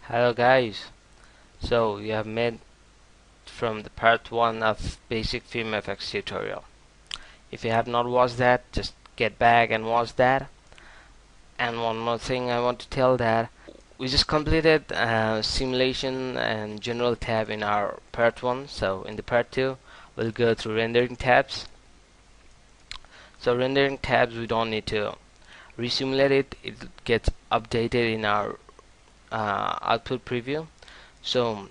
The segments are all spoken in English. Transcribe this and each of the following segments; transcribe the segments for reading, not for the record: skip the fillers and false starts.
Hello guys, so you have made from the part 1 of basic Fume FX tutorial. If you have not watched that, just get back and watch that. And one more thing I want to tell, that we just completed simulation and general tab in our part 1. So in the part 2 we'll go through rendering tabs. So rendering tabs, we don't need to resimulate it, it gets updated in our output preview. So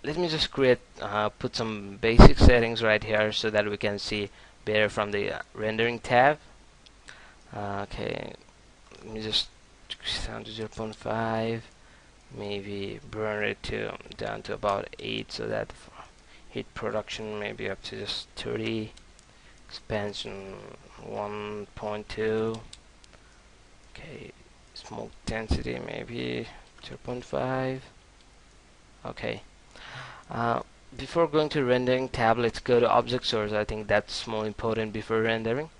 let me just put some basic settings right here so that we can see better from the rendering tab. Okay, let me just down to 0.5, maybe burn rate down to about 8 so that heat production maybe up to just 30, expansion 1.2. Okay, smoke density maybe 0.5. Okay. Before going to rendering tab, let's go to object source. I think that's more important before rendering.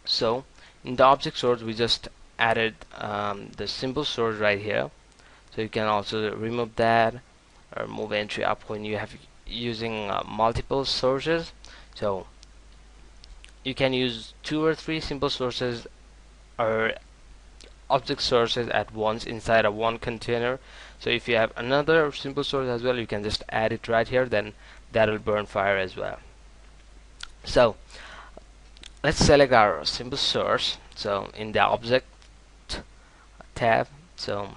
So in the object source, we just added the symbol source right here. So you can also remove that or move entry up when you have using multiple sources. So you can use 2 or 3 symbol sources or object sources at once inside of one container. So if you have another simple source as well, you can just add it right here, then that will burn fire as well. So let's select our simple source. So in the object tab, so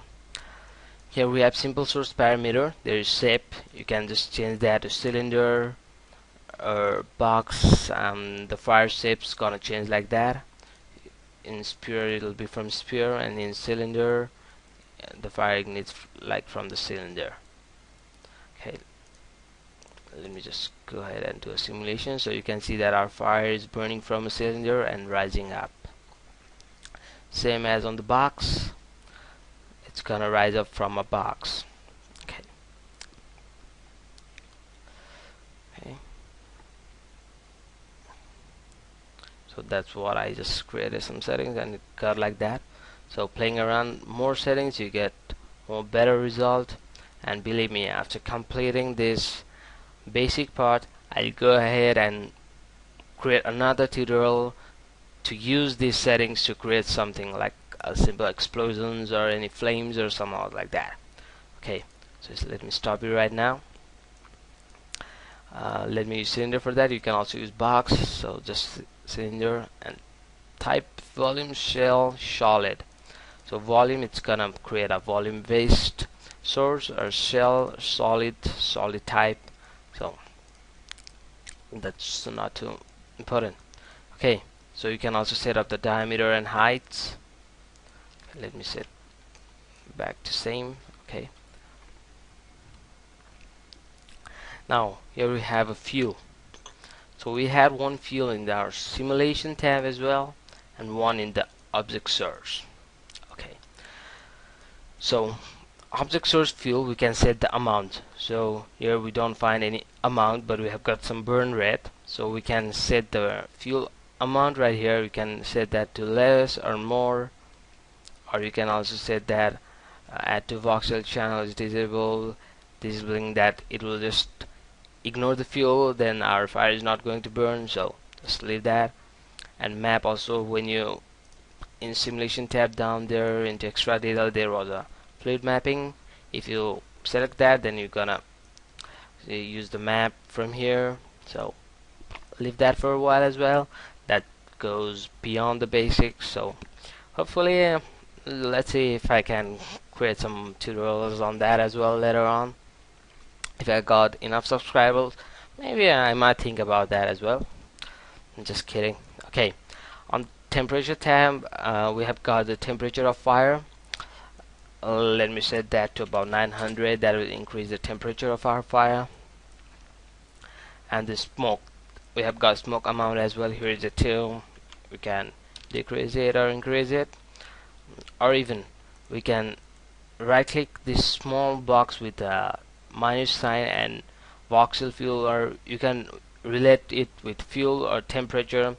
here we have simple source parameter. There is shape, you can just change that to cylinder or box. The fire shape's gonna change like that. In sphere it'll be from sphere, and in cylinder the fire ignites like from the cylinder. Okay, let me just go ahead and do a simulation so you can see that our fire is burning from a cylinder and rising up. Same as on the box, it's gonna rise up from a box. Okay. Okay. So that's what I just created some settings and it got like that. So playing around more settings, you get more better result. And believe me, after completing this basic part, I'll go ahead and create another tutorial to use these settings to create something like a simple explosions or any flames or something like that. Okay, so let me stop it right now. Let me use cylinder for that. You can also use box, so just cylinder and type volume shell solid. So volume, it's gonna create a volume based source, or shell solid type. So that's not too important. Okay, so you can also set up the diameter and heights. Let me set back to same. Okay, now here we have a fuel. So we had one fuel in our simulation tab as well, and one in the object source. Okay, so object source fuel, we can set the amount. So here we don't find any amount, but we have got some burn rate, so we can set the fuel amount right here. You can set that to less or more, or you can also set that add to voxel channel is disabling that it will just ignore the fuel, then our fire is not going to burn, so just leave that. And map also, when you in simulation tab down there into extra data, there was a fluid mapping. If you select that, then you're gonna use the map from here, so leave that for a while as well. That goes beyond the basics, so hopefully let's see if I can create some tutorials on that as well later on. If I got enough subscribers, maybe I might think about that as well. I'm just kidding. Okay, on temperature tab, we have got the temperature of fire. Let me set that to about 900. That will increase the temperature of our fire. And the smoke, we have got smoke amount as well. Here is a 2. We can decrease it or increase it, or even we can right click this small box with a minus sign and voxel fuel, or you can relate it with fuel or temperature.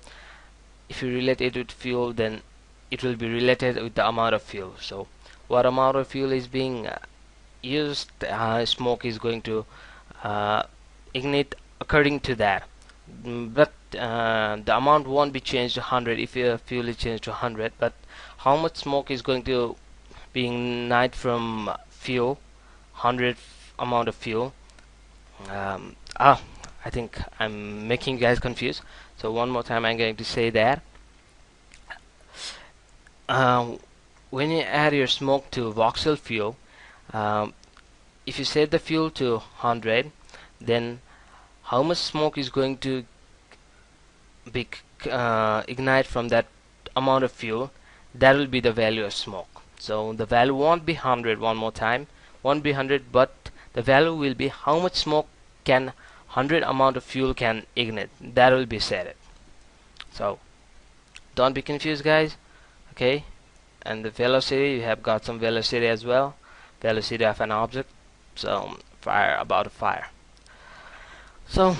If you relate it with fuel, then it will be related with the amount of fuel. So what amount of fuel is being used, smoke is going to uh, ignite according to that. But the amount won't be changed to 100 if your fuel is changed to 100, but how much smoke is going to be ignite from fuel, 100 amount of fuel. um, ah I think I'm making you guys confused, so one more time I'm going to say that um, when you add your smoke to voxel fuel, um, if you set the fuel to 100, then how much smoke is going to be ignite from that amount of fuel, that will be the value of smoke. So the value won't be 100, one more time, won't be 100, but the value will be how much smoke can 100 amount of fuel can ignite. That will be set it. So don't be confused, guys. Okay, and the velocity, you have got some velocity as well, velocity of an object. So fire, about a fire. So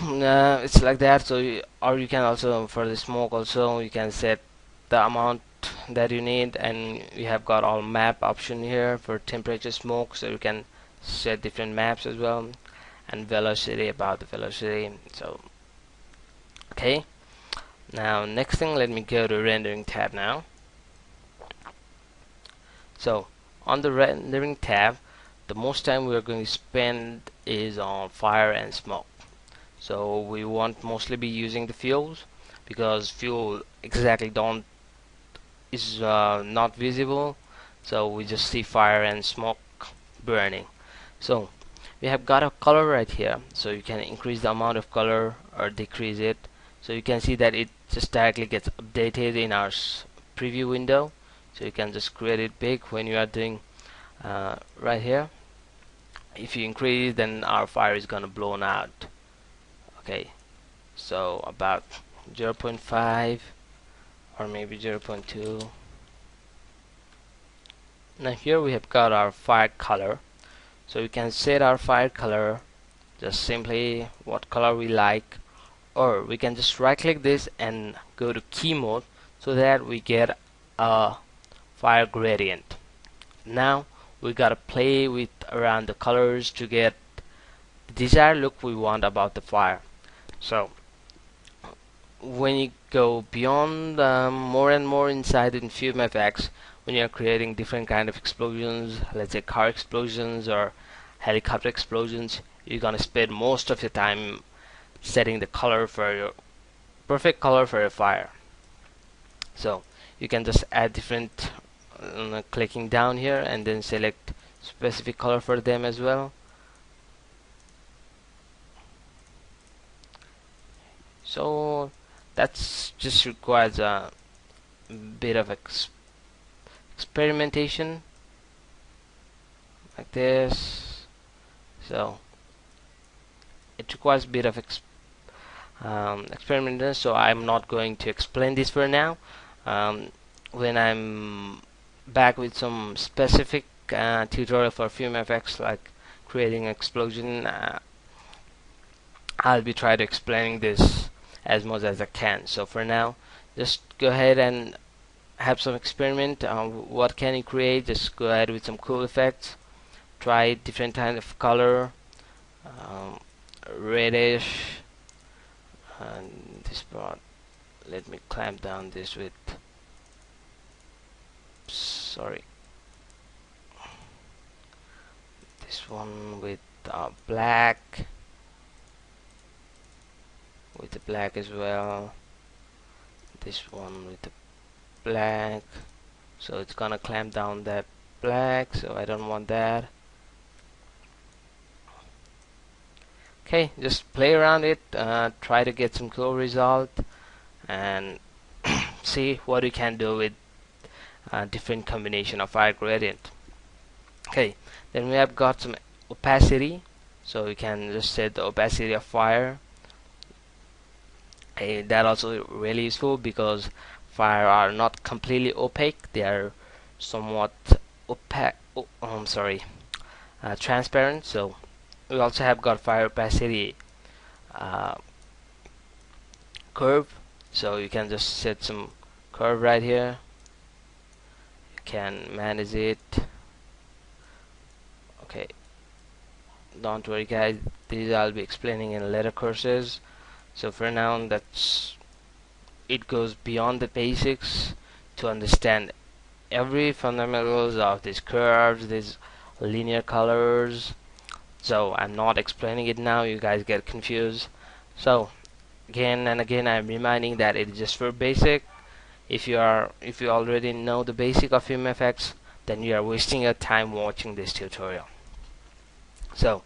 it's like that. So or you can also, for the smoke also, you can set the amount that you need, and we have got all map option here for temperature, smoke, so you can set different maps as well, and velocity, about the velocity. So okay, now next thing, let me go to rendering tab now. So on the rendering tab, the most time we are going to spend is on fire and smoke. So we won't mostly be using the fuels, because fuel exactly don't is not visible, so we just see fire and smoke burning. So we have got a color right here, so you can increase the amount of color or decrease it. So you can see that it just directly gets updated in our preview window, so you can just create it big when you are doing right here. If you increase, then our fire is gonna blown out. Okay, so about 0.5 or maybe 0.2. Now here we have got our fire color, so we can set our fire color just simply what color we like, or we can just right click this and go to key mode, so that we get a fire gradient. Now we gotta play with around the colors to get the desired look we want about the fire. So when you go beyond more and more inside in Fume FX, when you're creating different kind of explosions, let's say car explosions or helicopter explosions, you're gonna spend most of your time setting the color for your perfect color for your fire. So you can just add different clicking down here and then select specific color for them as well. So that's just requires a bit of experimentation like this. So it requires a bit of experimentation, so I'm not going to explain this for now. When I'm back with some specific tutorial for Fume FX, like creating an explosion, I'll be trying to explaining this as much as I can. So for now, just go ahead and have some experiment. What can you create? Just go ahead with some cool effects. Try different kind of color, reddish, and this part. Let me clamp down this with. Sorry. This one with black. With the black as well. This one with the black, so it's gonna clamp down that black, so I don't want that. Okay, just play around it, try to get some cool result, and see what you can do with different combination of fire gradient. Okay, then we have got some opacity, so you can just set the opacity of fire. That also really useful, because fire are not completely opaque, they are somewhat opaque, transparent. So we also have got fire opacity curve, so you can just set some curve right here. You can manage it. Okay, don't worry guys, these I'll be explaining in later courses. So for now, that's it goes beyond the basics to understand every fundamentals of these curves, these linear colors. So I'm not explaining it now, you guys get confused. So again and again I'm reminding that it is just for basic. If you already know the basic of Fume FX, then you are wasting your time watching this tutorial. So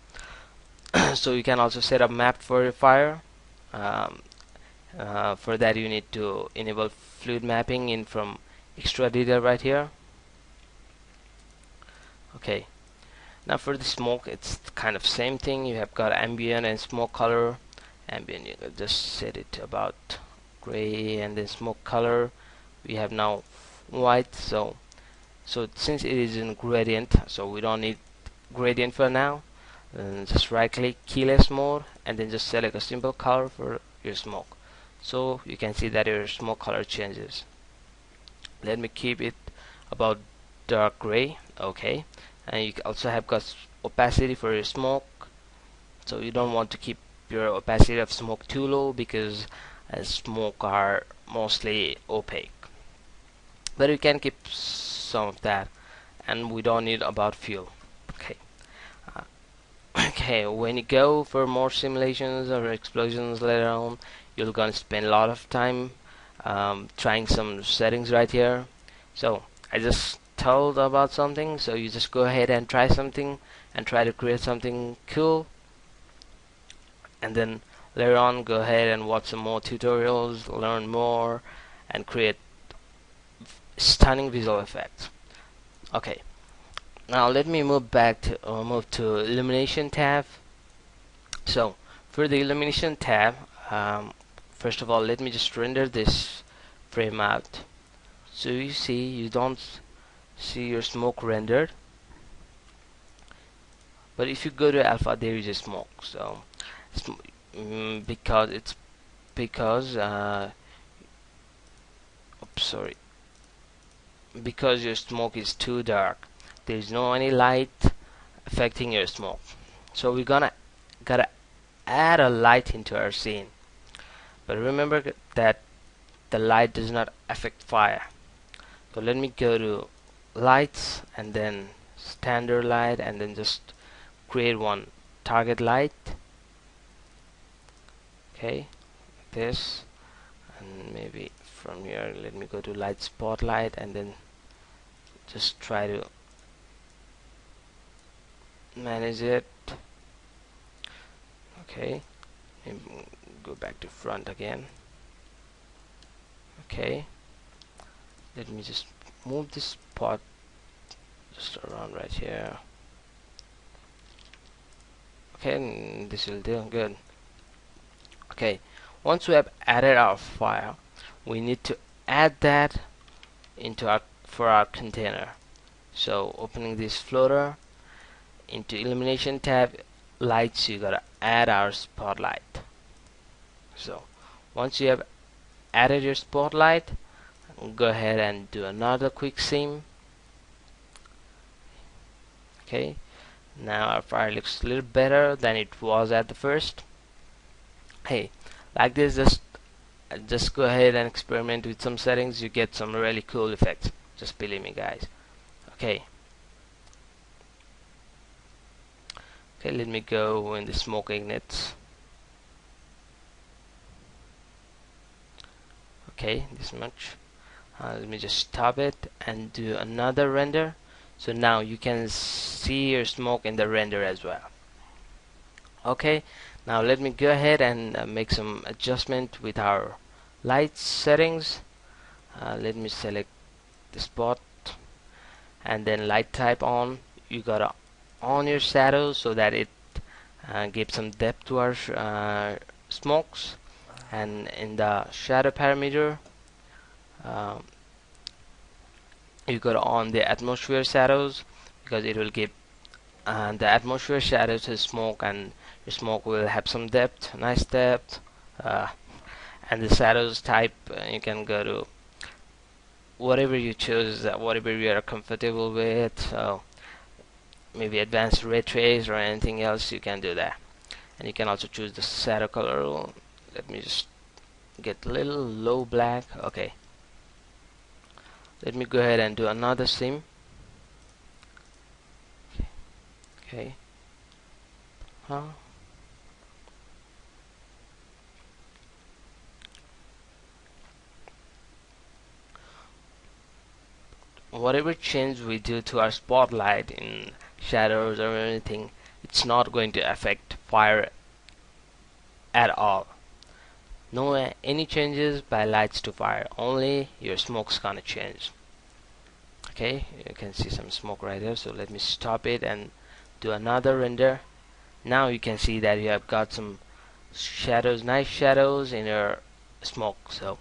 so you can also set up map for your fire. um, for that you need to enable fluid mapping in from extra detail right here. Okay, now for the smoke, it's kind of same thing. You have got ambient and smoke color. Ambient, you can just set it to about gray, and then smoke color we have now white. So since it is in gradient, so we don't need gradient for now. And just right click keyless mode and then just select a simple color for your smoke. So you can see that your smoke color changes. Let me keep it about dark gray. Okay, and you also have got opacity for your smoke. So you don't want to keep your opacity of smoke too low, because smoke are mostly opaque, but you can keep some of that, and we don't need about fuel. Okay. Okay, when you go for more simulations or explosions later on, you're gonna spend a lot of time trying some settings right here. So I just told about something, so you just go ahead and try something and try to create something cool, and then later on go ahead and watch some more tutorials, learn more, and create stunning visual effects. Okay, now let me move to illumination tab. So for the illumination tab, first of all, let me just render this frame out. So you don't see your smoke rendered, but if you go to alpha, there is a smoke. So because oops, sorry, because your smoke is too dark, there is no any light affecting your smoke. So we're gotta add a light into our scene. But remember that the light does not affect fire. So let me go to lights and then standard light, and then just create one target light. Okay, this, and maybe from here let me go to light spotlight and then just try to manage it. Okay, and go back to front again. Okay, let me just move this spot just around right here. Okay, and this will do good. Okay, once we have added our file, we need to add that into our container. So opening this floater, into illumination tab, lights, you gotta add our spotlight. So once you have added your spotlight, go ahead and do another quick sim. Okay, now our fire looks a little better than it was at the first. Hey, like this, just go ahead and experiment with some settings. You get some really cool effects, just believe me guys. Okay, let me go when the smoke ignites. Okay, this much. Let me just stop it and do another render. So now you can see your smoke in the render as well. Okay, now let me go ahead and make some adjustment with our light settings. Let me select the spot and then light type on. You gotta on your shadows so that it gives some depth to our smokes. And in the shadow parameter, you got on the atmosphere shadows, because it will give the atmosphere shadows to smoke, and your smoke will have some depth, nice depth. And the shadows type, you can go to whatever you choose, whatever you are comfortable with. So maybe advanced ray trace or anything else, you can do that. And you can also choose the shadow color. Let me just get a little low black. Okay, let me go ahead and do another sim. Okay. Whatever change we do to our spotlight in shadows or anything, it's not going to affect fire at all. No any changes by lights to fire, only your smoke's gonna change. Okay, you can see some smoke right there, so let me stop it and do another render. Now you can see that you have got some shadows, nice shadows in your smoke. So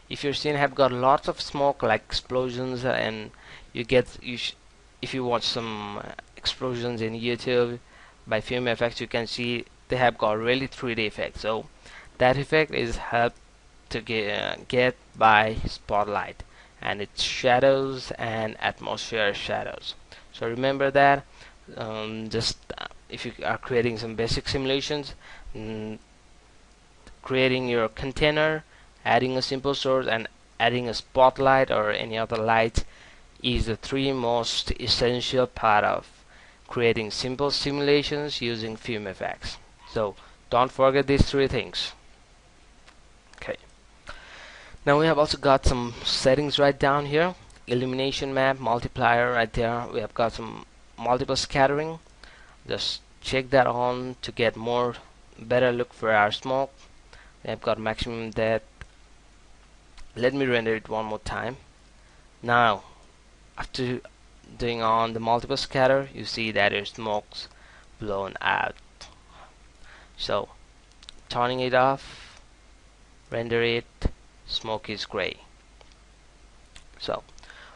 if your scene have got lots of smoke like explosions, and if you watch some explosions in YouTube by Fume FX, you can see they have got really 3D effect. So that effect is helped to get by spotlight, and it's shadows and atmosphere shadows. So remember that. Just if you are creating some basic simulations, creating your container, adding a simple source, and adding a spotlight or any other light is the three most essential part of creating simple simulations using Fume FX. So don't forget these three things. Okay. Now we have also got some settings right down here. Illumination map, multiplier right there. We have got some multiple scattering. Just check that on to get more better look for our smoke. We have got maximum depth. Let me render it one more time. Now after doing on the multiple scatter, you see that your smoke's blown out. So turning it off, render it, smoke is gray. So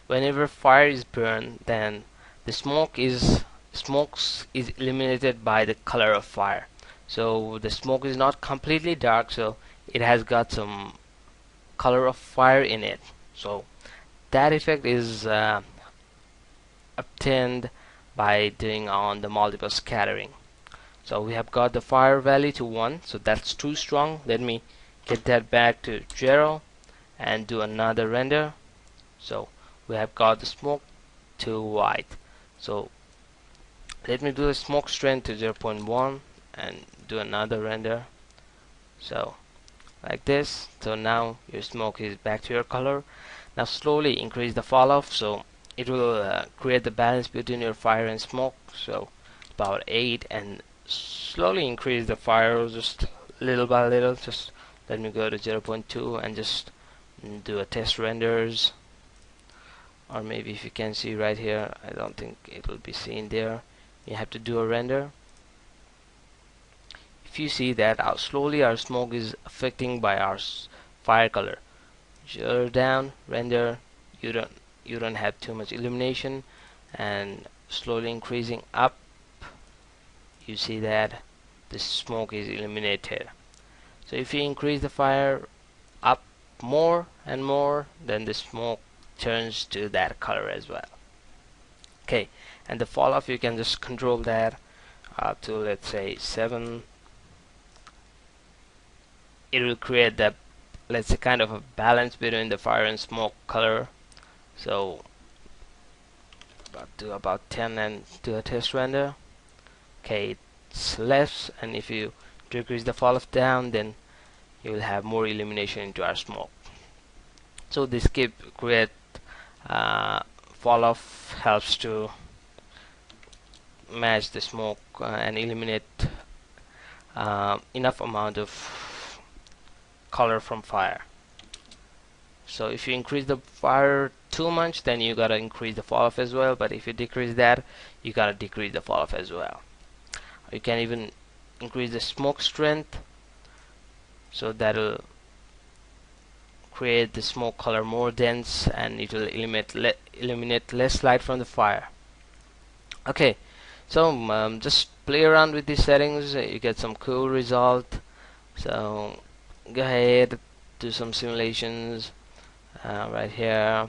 whenever fire is burned, then the smoke is illuminated by the color of fire. So the smoke is not completely dark, so it has got some color of fire in it. So that effect is obtained by doing on the multiple scattering. So we have got the fire value to 1, so that's too strong. Let me get that back to 0 and do another render. So we have got the smoke to white. So let me do the smoke strength to 0.1 and do another render. So like this. So now your smoke is back to your color. Now slowly increase the fall off, so it will create the balance between your fire and smoke. So about 8, and slowly increase the fire just little by little. Just let me go to 0.2 and just do a test renders. Or maybe if you can see right here, I don't think it will be seen there. You have to do a render. If you see that how slowly our smoke is affecting by our fire color, zero down, render, you don't have too much illumination, and slowly increasing up, you see that the smoke is illuminated. So if you increase the fire up more and more, then the smoke turns to that color as well. Okay, and the fall off, you can just control that up to, let's say, 7. It will create that, let's say, kind of a balance between the fire and smoke color. So do about 10 and do a test render. Okay, it's less, and if you decrease the fall off down, then you will have more illumination into our smoke. So this create fall off helps to match the smoke and illuminate enough amount of color from fire. So if you increase the fire too much, then you gotta increase the fall off as well, but if you decrease that, you gotta decrease the fall off as well. You can even increase the smoke strength, so that'll create the smoke color more dense, and it will illuminate less light from the fire. Okay, so just play around with these settings, you get some cool result. So go ahead, do some simulations right here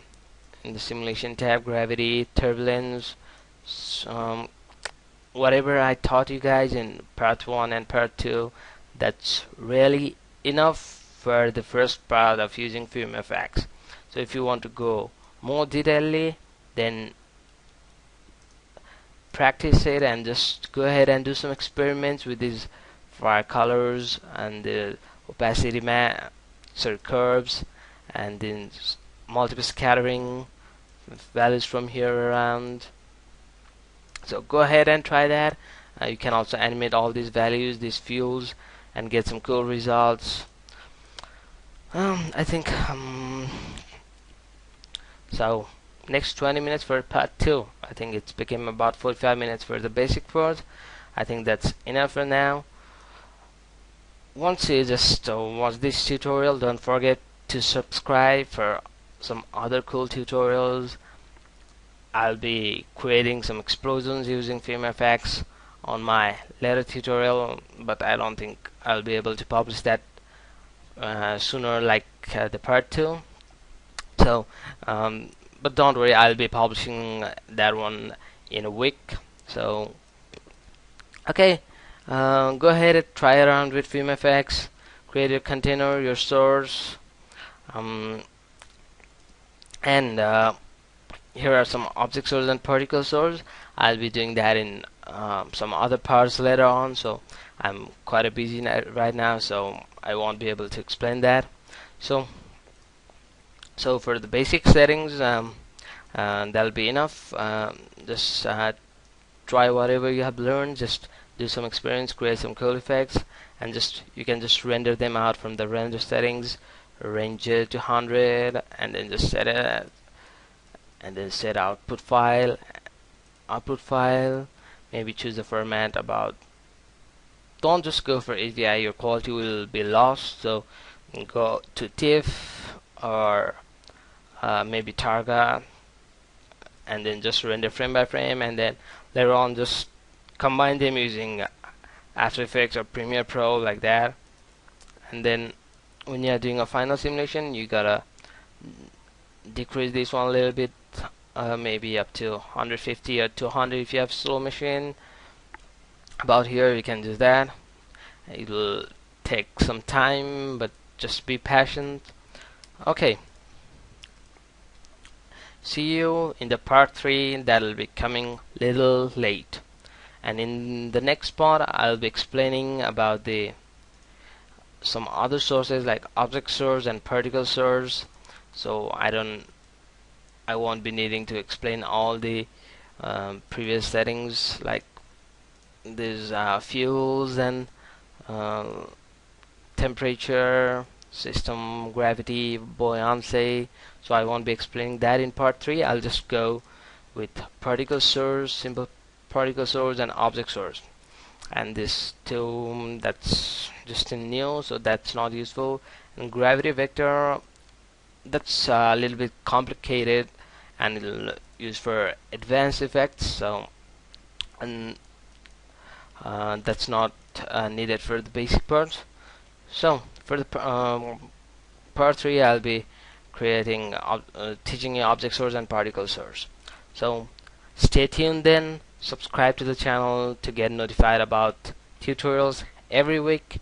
in the simulation tab, gravity, turbulence, whatever I taught you guys in part 1 and part 2, that's really enough for the first part of using Fume FX. So if you want to go more detailedly, then practice it and just go ahead and do some experiments with these fire colors and the opacity curves, and then multiple scattering values from here around. So go ahead and try that. You can also animate all these values, these fuels, and get some cool results. I think so. Next 20 minutes for part 2. I think it's became about 45 minutes for the basic part. I think that's enough for now. Once you just watch this tutorial, don't forget to subscribe for some other cool tutorials. I'll be creating some explosions using Fume FX on my later tutorial, but I don't think I'll be able to publish that sooner like the part 2. So but don't worry, I'll be publishing that one in a week. So okay, go ahead and try around with Fume FX, create your container, your source, and here are some object source and particle source. I'll be doing that in some other parts later on, so I'm quite busy right now, so I won't be able to explain that. So for the basic settings, that'll be enough. Just try whatever you have learned, just do some experiments, create some cool effects, and you can just render them out from the render settings, range it to 100, and then just set it, and then set output file, maybe choose a format about, don't just go for AVI, your quality will be lost, so go to TIFF or maybe Targa, and then just render frame by frame, and then later on just combine them using After Effects or Premiere Pro, like that. And then when you're doing a final simulation, you gotta decrease this one a little bit, maybe up to 150 or 200 if you have slow machine. About here you can do that. It will take some time, but just be patient. Okay, see you in the part 3 that'll be coming little late, and in the next part I'll be explaining about some other sources like object source and particle source. So I won't be needing to explain all the previous settings like these fuels and temperature, system gravity, buoyancy. So I won't be explaining that in part 3. I'll just go with particle source, simple particle source, and object source. And this two, that's just in new, so that's not useful. And gravity vector, that's a little bit complicated and it'll use for advanced effects. So and that's not needed for the basic parts. So for the part 3, I'll be creating teaching you object source and particle source. So stay tuned then, subscribe to the channel to get notified about tutorials every week,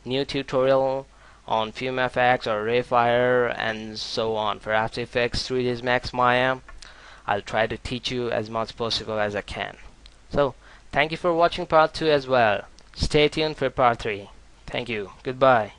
new tutorial on Fume FX or Rayfire and so on. For After Effects, 3ds Max, Maya, I'll try to teach you as much possible as I can. So thank you for watching part 2 as well. Stay tuned for part 3. Thank you. Goodbye.